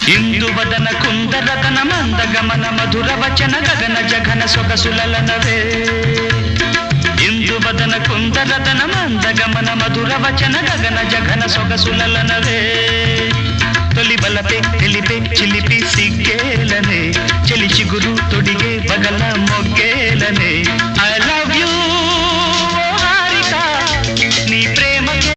ಇಂದು ವದನ ಕುಂದರತನ ಮಂದ ಗಮನ ಮಧುರ ವಚನ ಗಗನ ಜಘನ ಸೊಗಸುಲಲನವೇ ಇಂದು ವದನ ಕುಂದರತನ ಮಂದ ಗಮನ ಮಧುರ ವಚನ ಗಗನ ಜಘನ ಸೊಗಸುಲಲನವೇ ತೊಲಿ ಬಲಪೆ ತಿಳಿಪೆ ಚಿಲಿಪಿ ಸಿಗ್ಗೇಲನೆ ಚಲಿ ಚಿಗುರು ತೊಡಿಗೆ ಬಗಲ ಮೊಗ್ಗೇಲನೆ